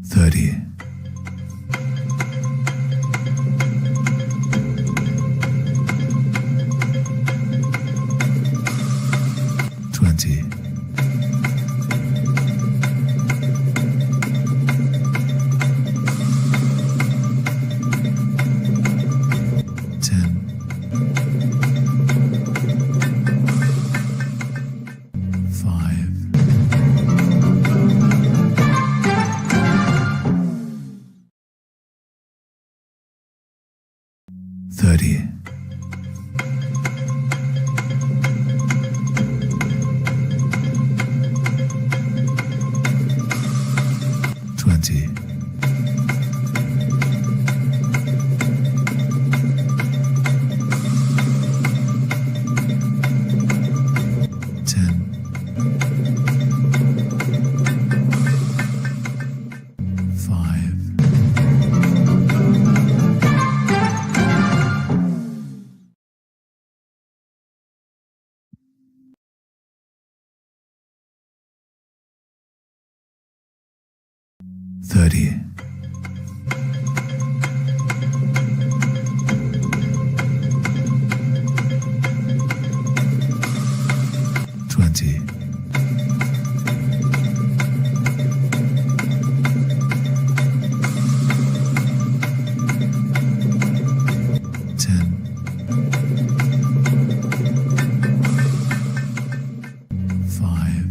30. 20. 10. 5. 30. 20. 10. 5. 30. 20. 10. 5.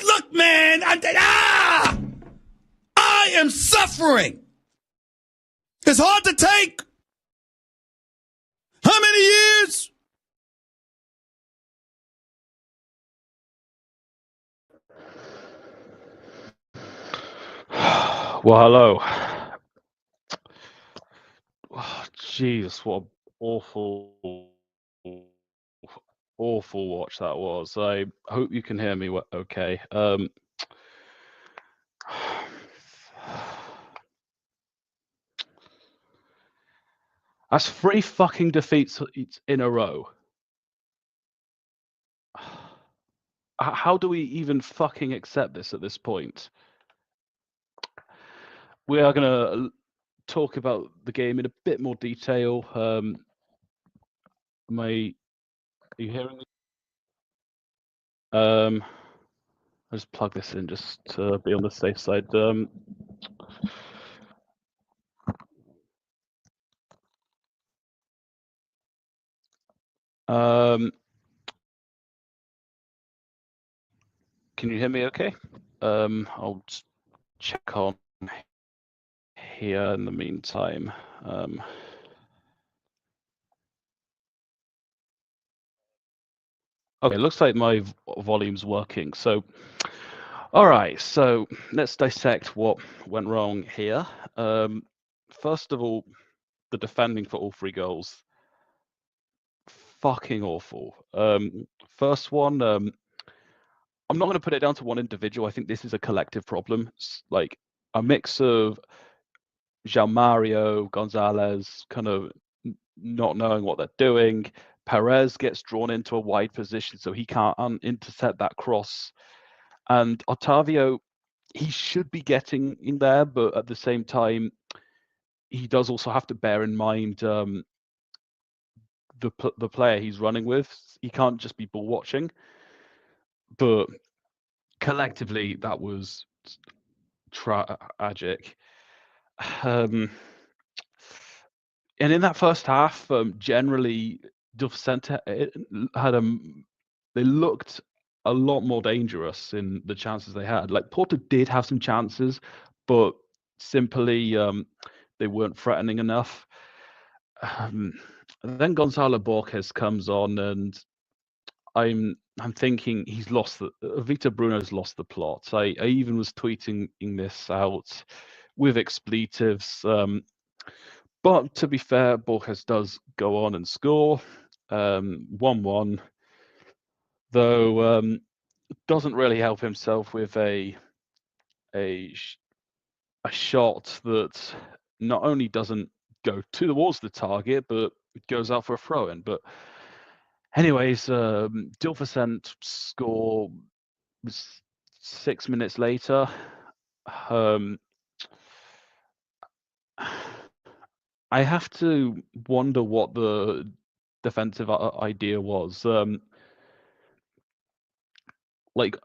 'Look, man, I am suffering. It's hard to take. How many years? Well, hello. Oh, jeez, what an awful watch that was. I hope you can hear me okay. That's 3 fucking defeats in a row. How do we even fucking accept this at this point? We are going to talk about the game in a bit more detail. Are you hearing me? I'll just plug this in just to be on the safe side. Can you hear me okay? I'll just check on here in the meantime. Okay, looks like my volume's working. So, all right, so let's dissect what went wrong here. First of all, the defending for all 3 goals. Fucking awful. First one, I'm not going to put it down to one individual. I think this is a collective problem. It's like a mix of João Mario, Gonzalez, kind of not knowing what they're doing. Perez gets drawn into a wide position, so he can't intercept that cross. And Otavio, he should be getting in there, but at the same time, he does also have to bear in mind the player he's running with. He can't just be ball watching. But collectively, that was tragic. And in that first half, generally, Vicente had they looked a lot more dangerous in the chances they had. Like Porto did have some chances, but simply they weren't threatening enough. Then Gonzalo Borges comes on, and I'm thinking he's lost Victor Bruno's lost the plot. I even was tweeting this out with expletives. But to be fair, Borges does go on and score 1-1, though doesn't really help himself with a a shot that not only doesn't go towards the target, but it goes out for a throw-in. But anyways, Vicente score 6 minutes later. I have to wonder what the defensive idea was. Like,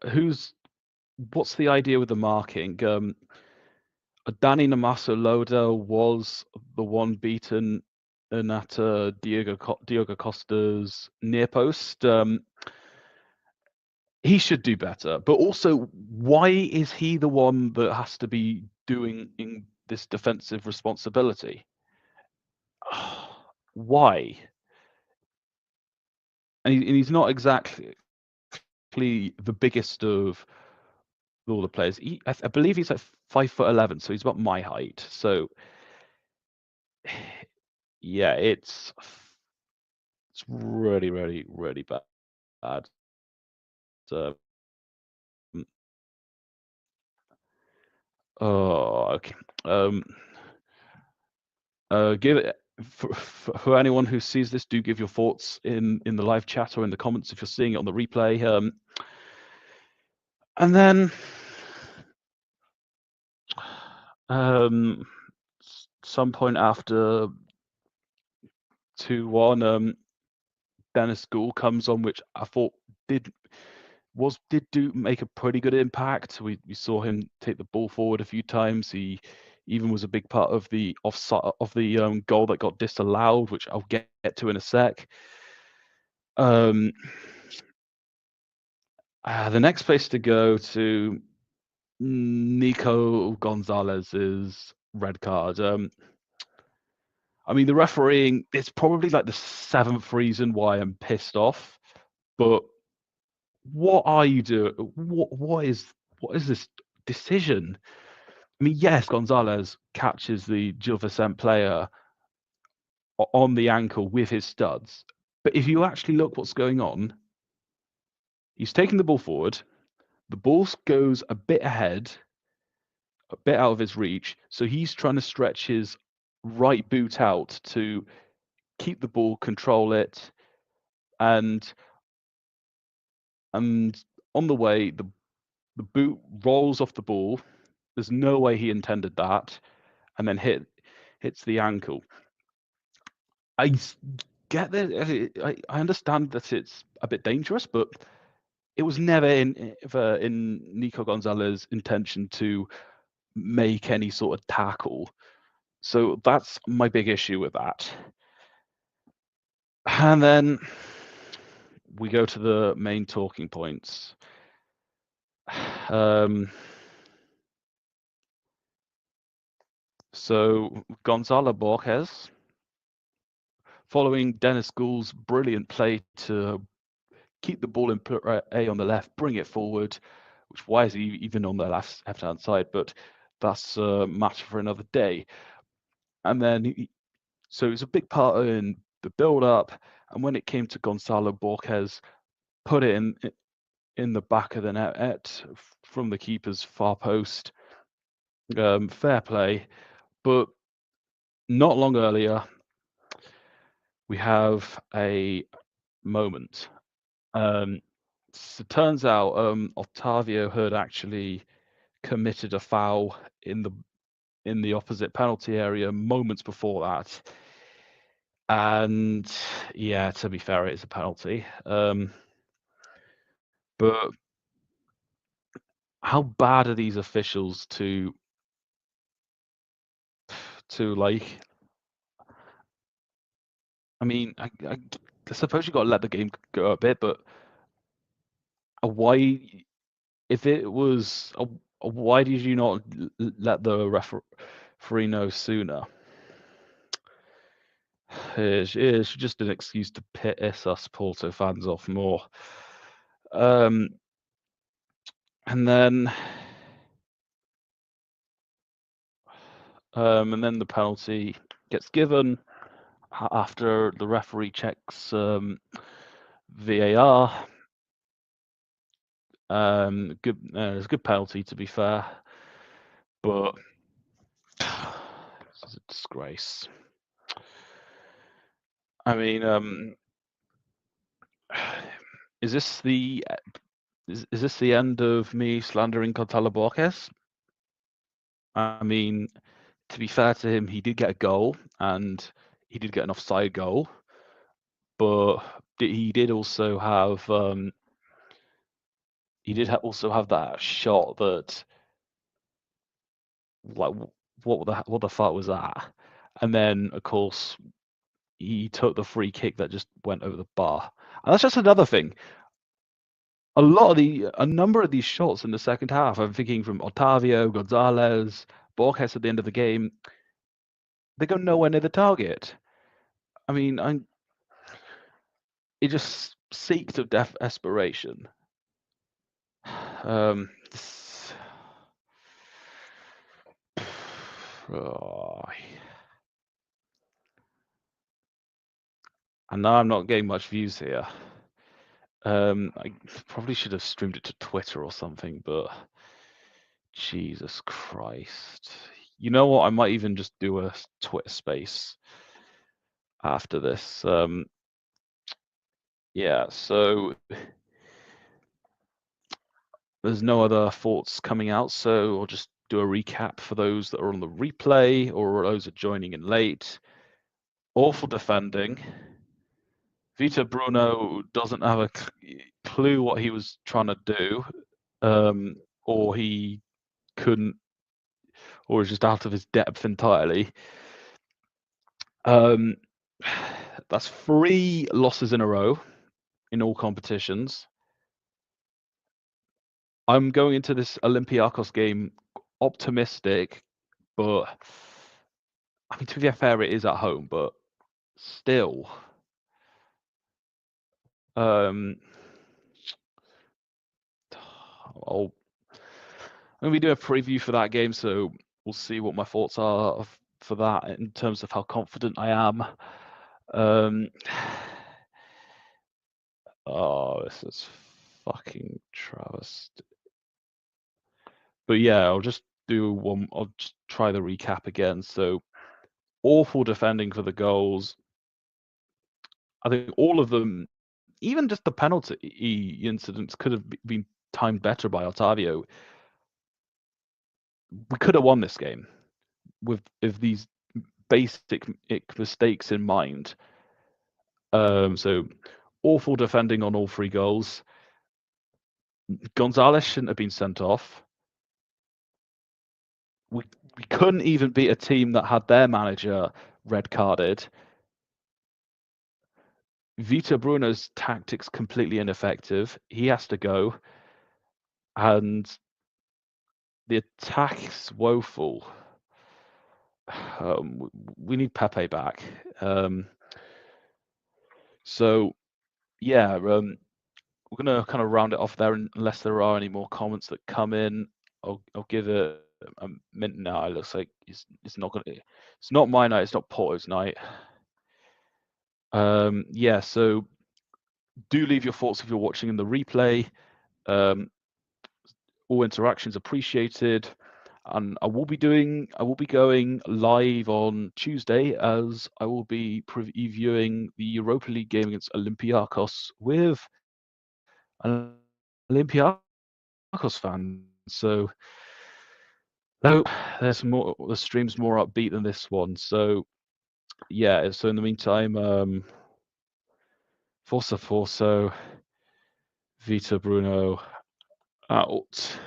what's the idea with the marking? Danny Namaso Loda was the one beaten in at Diogo Costa's near post. He should do better, but also, why is he the one that has to be doing in this defensive responsibility? Why? And he's not exactly the biggest of all the players. I believe he's like 5'11", so he's about my height. So yeah, it's really, really, really bad. So, okay. Give it for anyone who sees this. Do give your thoughts in the live chat or in the comments if you're seeing it on the replay. And then some point after 2-1, Dennis Gould comes on, which I thought did make a pretty good impact. We saw him take the ball forward a few times. He even was a big part of the offside of the goal that got disallowed, which I'll get to in a sec. The next place to go to Nico Gonzalez's red card. I mean, the refereeing, it's probably like the 7th reason why I'm pissed off, but what are you doing? What is this decision? I mean, yes, Gonzalez catches the Gil Vicente player on the ankle with his studs, but if you actually look what's going on, he's taking the ball forward, the ball goes a bit ahead, a bit out of his reach, so he's trying to stretch his right boot out to keep the ball, control it, and on the way, the boot rolls off the ball. There's no way he intended that, and then hits the ankle. I get that. I understand that it's a bit dangerous, but it was never in Nico Gonzalez's intention to make any sort of tackle. So that's my big issue with that. And then we go to the main talking points. So Gonzalo Borges, following Dennis Gould's brilliant play to keep the ball in A on the left, bring it forward, which why is he even on the left-hand side? But that's a matter for another day. And then, so it's a big part in the build-up, and when it came to Gonzalo Borges, put it in the back of the net from the keeper's far post. Fair play, but not long earlier, we have a moment. So it turns out Octavio had actually committed a foul in the opposite penalty area moments before that, and yeah, to be fair, it's a penalty. But how bad are these officials to like? I mean, I suppose you got to let the game go a bit, but why? If it was, why did you not let the referee know sooner? It's just an excuse to piss us Porto fans off more. And then the penalty gets given after the referee checks VAR. It's a good penalty, to be fair, but disgrace. I mean, is this the end of me slandering Gonzalo Borges? I mean, to be fair to him, he did get a goal and he did get an offside goal, but he did also have also have that shot that, like, what the fuck was that? And then of course he took the free kick that just went over the bar. And that's just another thing. A number of these shots in the second half, I'm thinking from Otavio, Gonzalez, Borges at the end of the game, they go nowhere near the target. I mean, it just seeked of desperation. Oh. And now I'm not getting much views here. I probably should have streamed it to Twitter or something, but Jesus Christ. You know what? I might even just do a Twitter space after this. Yeah, so there's no other thoughts coming out, so I'll just do a recap for those that are on the replay or those that are joining in late. Awful defending. Vitor Bruno doesn't have a clue what he was trying to do, or he couldn't, or is just out of his depth entirely. That's 3 losses in a row in all competitions. I'm going into this Olympiacos game optimistic, but I mean, to be fair, it is at home, but still. I'm going to be doing a preview for that game, so we'll see what my thoughts are for that in terms of how confident I am. Oh, this is fucking travesty. But yeah, I'll just try the recap again. So, awful defending for the goals. I think all of them, even just the penalty incidents, could have been timed better by Otavio. We could have won this game with these basic mistakes in mind. So awful defending on all 3 goals. Gonzalez shouldn't have been sent off. We couldn't even beat a team that had their manager red carded. Vitor Bruno's tactics completely ineffective. He has to go. And the attack's woeful. We need Pepe back. So, yeah, we're going to kind of round it off there unless there are any more comments that come in. I'll give it a minute now. It looks like it's not my night. It's not Porto's night. Yeah, so do leave your thoughts if you're watching in the replay. All interactions appreciated. And I will be going live on Tuesday, as I will be previewing the Europa League game against Olympiacos with an Olympiacos fan. So I hope the stream's more upbeat than this one. So yeah, so in the meantime, Forza, Vitor Bruno out.